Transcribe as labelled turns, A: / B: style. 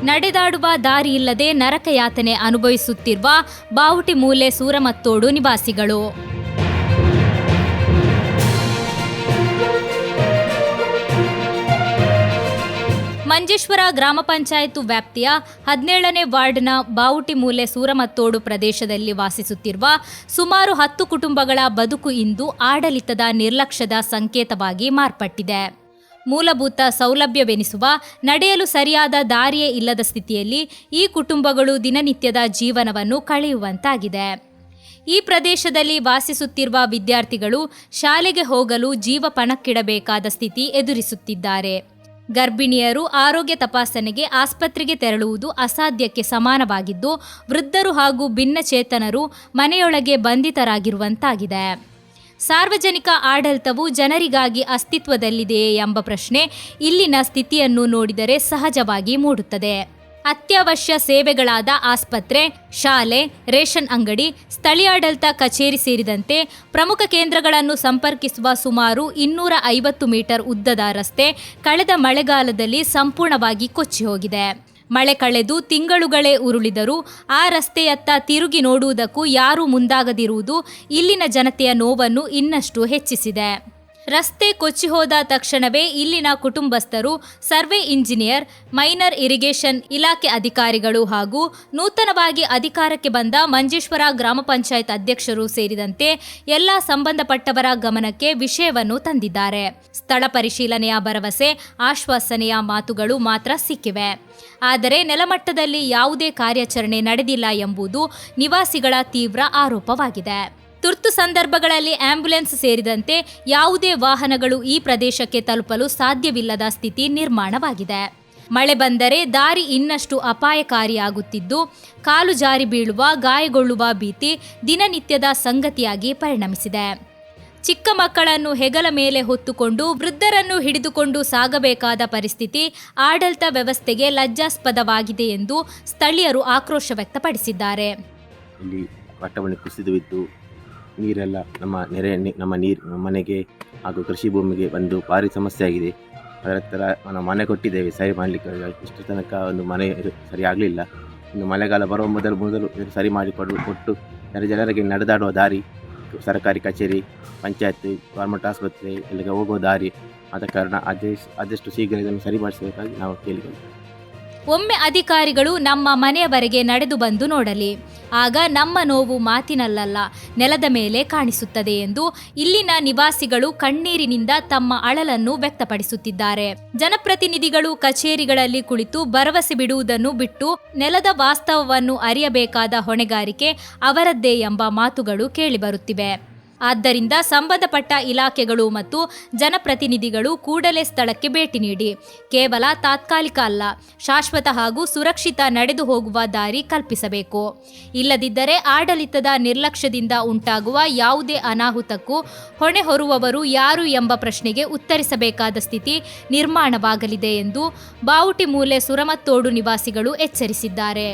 A: ನಡೆದಾಡುವ ದಾರಿಯಿಲ್ಲದೆ ನರಕಯಾತನೆ ಅನುಭವಿಸುತ್ತಿರುವ ಬಾವುಟಿಮೂಲೆ ಸೂರಮತ್ತೋಡು ನಿವಾಸಿಗಳು. ಮಂಜೇಶ್ವರ ಗ್ರಾಮ ಪಂಚಾಯತ್ ವ್ಯಾಪ್ತಿಯ 17ನೇ ವಾರ್ಡ್ನ ಬಾವುಟಿಮೂಲೆ ಸೂರಮತ್ತೋಡು ಪ್ರದೇಶದಲ್ಲಿ ವಾಸಿಸುತ್ತಿರುವ ಸುಮಾರು 10 ಕುಟುಂಬಗಳ ಬದುಕು ಇಂದು ಆಡಳಿತದ ನಿರ್ಲಕ್ಷ್ಯದ ಸಂಕೇತವಾಗಿ ಮಾರ್ಪಟ್ಟಿದೆ. ಮೂಲಭೂತ ಸೌಲಭ್ಯವೆನಿಸುವ ನಡೆಯಲು ಸರಿಯಾದ ದಾರಿಯೇ ಇಲ್ಲದ ಸ್ಥಿತಿಯಲ್ಲಿ ಈ ಕುಟುಂಬಗಳು ದಿನನಿತ್ಯದ ಜೀವನವನ್ನು ಕಳೆಯುವಂತಾಗಿದೆ. ಈ ಪ್ರದೇಶದಲ್ಲಿ ವಾಸಿಸುತ್ತಿರುವ ವಿದ್ಯಾರ್ಥಿಗಳು ಶಾಲೆಗೆ ಹೋಗಲು ಜೀವ ಪಣಕ್ಕಿಡಬೇಕಾದ ಸ್ಥಿತಿ ಎದುರಿಸುತ್ತಿದ್ದಾರೆ. ಗರ್ಭಿಣಿಯರು ಆರೋಗ್ಯ ತಪಾಸಣೆಗೆ ಆಸ್ಪತ್ರೆಗೆ ತೆರಳುವುದು ಅಸಾಧ್ಯಕ್ಕೆ ಸಮಾನವಾಗಿದ್ದು, ವೃದ್ಧರು ಹಾಗೂ ಭಿನ್ನಚೇತನರು ಮನೆಯೊಳಗೆ ಬಂಧಿತರಾಗಿರುವಂತಾಗಿದೆ. ಸಾರ್ವಜನಿಕ ಆಡಳಿತವು ಜನರಿಗಾಗಿ ಅಸ್ತಿತ್ವದಲ್ಲಿದೆಯೇ ಎಂಬ ಪ್ರಶ್ನೆ ಇಲ್ಲಿನ ಸ್ಥಿತಿಯನ್ನು ನೋಡಿದರೆ ಸಹಜವಾಗಿ ಮೂಡುತ್ತದೆ. ಅತ್ಯವಶ್ಯ ಸೇವೆಗಳಾದ ಆಸ್ಪತ್ರೆ, ಶಾಲೆ, ರೇಷನ್ ಅಂಗಡಿ, ಸ್ಥಳೀಯಾಡಳಿತ ಕಚೇರಿ ಸೇರಿದಂತೆ ಪ್ರಮುಖ ಕೇಂದ್ರಗಳನ್ನು ಸಂಪರ್ಕಿಸುವ ಸುಮಾರು 250 ಮೀಟರ್ ಉದ್ದದ ರಸ್ತೆ ಕಳೆದ ಮಳೆಗಾಲದಲ್ಲಿ ಸಂಪೂರ್ಣವಾಗಿ ಕೊಚ್ಚಿ ಹೋಗಿದೆ. ಮಳೆ ಕಳೆದು ತಿಂಗಳುಗಳೇ ಉರುಳಿದರೂ ಆ ರಸ್ತೆಯತ್ತ ತಿರುಗಿ ನೋಡುವುದಕ್ಕೂ ಯಾರೂ ಮುಂದಾಗದಿರುವುದು ಇಲ್ಲಿನ ಜನತೆಯ ನೋವನ್ನು ಇನ್ನಷ್ಟು ಹೆಚ್ಚಿಸಿದೆ. ರಸ್ತೆ ಕೊಚ್ಚಿ ಹೋದ ತಕ್ಷಣವೇ ಇಲ್ಲಿನ ಕುಟುಂಬಸ್ಥರು ಸರ್ವೆ ಇಂಜಿನಿಯರ್, ಮೈನರ್ ಇರಿಗೇಷನ್ ಇಲಾಖೆ ಅಧಿಕಾರಿಗಳು ಹಾಗೂ ನೂತನವಾಗಿ ಅಧಿಕಾರಕ್ಕೆ ಬಂದ ಮಂಜೇಶ್ವರ ಗ್ರಾಮ ಪಂಚಾಯತ್ ಅಧ್ಯಕ್ಷರು ಸೇರಿದಂತೆ ಎಲ್ಲ ಸಂಬಂಧಪಟ್ಟವರ ಗಮನಕ್ಕೆ ವಿಷಯವನ್ನು ತಂದಿದ್ದಾರೆ. ಸ್ಥಳ ಪರಿಶೀಲನೆಯ ಭರವಸೆ, ಆಶ್ವಾಸನೆಯ ಮಾತುಗಳು ಮಾತ್ರ ಸಿಕ್ಕಿವೆ. ಆದರೆ ನೆಲಮಟ್ಟದಲ್ಲಿ ಯಾವುದೇ ಕಾರ್ಯಾಚರಣೆ ನಡೆದಿಲ್ಲ ಎಂಬುದು ನಿವಾಸಿಗಳ ತೀವ್ರ ಆರೋಪವಾಗಿದೆ. ತುರ್ತು ಸಂದರ್ಭಗಳಲ್ಲಿ ಆಂಬ್ಯುಲೆನ್ಸ್ ಸೇರಿದಂತೆ ಯಾವುದೇ ವಾಹನಗಳು ಈ ಪ್ರದೇಶಕ್ಕೆ ತಲುಪಲು ಸಾಧ್ಯವಿಲ್ಲದ ಸ್ಥಿತಿ ನಿರ್ಮಾಣವಾಗಿದೆ. ಮಳೆ ಬಂದರೆ ದಾರಿ ಇನ್ನಷ್ಟು ಅಪಾಯಕಾರಿಯಾಗುತ್ತಿದ್ದು, ಕಾಲು ಜಾರಿ ಬೀಳುವ, ಗಾಯಗೊಳ್ಳುವ ಭೀತಿ ದಿನನಿತ್ಯದ ಸಂಗತಿಯಾಗಿ ಪರಿಣಮಿಸಿದೆ. ಚಿಕ್ಕ ಮಕ್ಕಳನ್ನು ಹೆಗಲ ಮೇಲೆ ಹೊತ್ತುಕೊಂಡು ವೃದ್ಧರನ್ನು ಹಿಡಿದುಕೊಂಡು ಸಾಗಬೇಕಾದ ಪರಿಸ್ಥಿತಿ ಆಡಳಿತ ವ್ಯವಸ್ಥೆಗೆ ಲಜ್ಜಾಸ್ಪದವಾಗಿದೆ ಎಂದು ಸ್ಥಳೀಯರು ಆಕ್ರೋಶ ವ್ಯಕ್ತಪಡಿಸಿದ್ದಾರೆ.
B: ನೀರೆಲ್ಲ ನಮ್ಮ ಮನೆಗೆ ಹಾಗೂ ಕೃಷಿ ಭೂಮಿಗೆ ಬಂದು ಭಾರಿ ಸಮಸ್ಯೆ ಆಗಿದೆ. ಅದರ ಥರ ನಾವು ಮನೆ ಕೊಟ್ಟಿದ್ದೇವೆ, ಸರಿ ಮಾಡಲಿಕ್ಕೆ ಇಷ್ಟು ತನಕ ಒಂದು ಮನೆ ಸರಿ ಆಗಲಿಲ್ಲ. ಇನ್ನು ಮಳೆಗಾಲ ಬರುವ ಮೊದಲು ಸರಿ ಕೊಟ್ಟು ಜನರಿಗೆ ನಡೆದಾಡುವ ದಾರಿ, ಸರ್ಕಾರಿ ಕಚೇರಿ, ಪಂಚಾಯತ್, ಗೌರ್ಮೆಂಟ್ ಆಸ್ಪತ್ರೆ ಇಲ್ಲಿಗೆ ಹೋಗುವ ದಾರಿ, ಆದ ಕಾರಣ ಆದಷ್ಟು ಶೀಘ್ರ ಇದನ್ನು ಸರಿ ಮಾಡಿಸಬೇಕಾಗಿ ನಾವು ಕೇಳಿದ್ದೇವೆ.
A: ಒಮ್ಮೆ ಅಧಿಕಾರಿಗಳು ನಮ್ಮ ಮನೆಯವರೆಗೆ ನಡೆದು ಬಂದು ನೋಡಲಿ, ಆಗ ನಮ್ಮ ನೋವು ಮಾತಿನಲ್ಲಲ್ಲ ನೆಲದ ಮೇಲೆ ಕಾಣಿಸುತ್ತದೆ ಎಂದು ಇಲ್ಲಿನ ನಿವಾಸಿಗಳು ಕಣ್ಣೀರಿನಿಂದ ತಮ್ಮ ಅಳಲನ್ನು ವ್ಯಕ್ತಪಡಿಸುತ್ತಿದ್ದಾರೆ. ಜನಪ್ರತಿನಿಧಿಗಳು ಕಚೇರಿಗಳಲ್ಲಿ ಕುಳಿತು ಭರವಸೆ ಬಿಡುವುದನ್ನು ಬಿಟ್ಟು ನೆಲದ ವಾಸ್ತವವನ್ನು ಅರಿಯಬೇಕಾದ ಹೊಣೆಗಾರಿಕೆ ಅವರದ್ದೇ ಎಂಬ ಮಾತುಗಳು ಕೇಳಿಬರುತ್ತಿವೆ. ಆದ್ದರಿಂದ ಸಂಬಂಧಪಟ್ಟ ಇಲಾಖೆಗಳು ಮತ್ತು ಜನಪ್ರತಿನಿಧಿಗಳು ಕೂಡಲೇ ಸ್ಥಳಕ್ಕೆ ಭೇಟಿ ನೀಡಿ ಕೇವಲ ತಾತ್ಕಾಲಿಕ ಅಲ್ಲ, ಶಾಶ್ವತ ಹಾಗೂ ಸುರಕ್ಷಿತ ನಡೆದು ಹೋಗುವ ದಾರಿ ಕಲ್ಪಿಸಬೇಕು. ಇಲ್ಲದಿದ್ದರೆ ಆಡಳಿತದ ನಿರ್ಲಕ್ಷ್ಯದಿಂದ ಉಂಟಾಗುವ ಯಾವುದೇ ಅನಾಹುತಕ್ಕೂ ಹೊಣೆ ಹೊರುವವರು ಯಾರು ಎಂಬ ಪ್ರಶ್ನೆಗೆ ಉತ್ತರಿಸಬೇಕಾದ ಸ್ಥಿತಿ ನಿರ್ಮಾಣವಾಗಲಿದೆ ಎಂದು ಬಾವುಟಿಮೂಲೆ ಸೂರಮತ್ತೋಡು ನಿವಾಸಿಗಳು ಎಚ್ಚರಿಸಿದ್ದಾರೆ.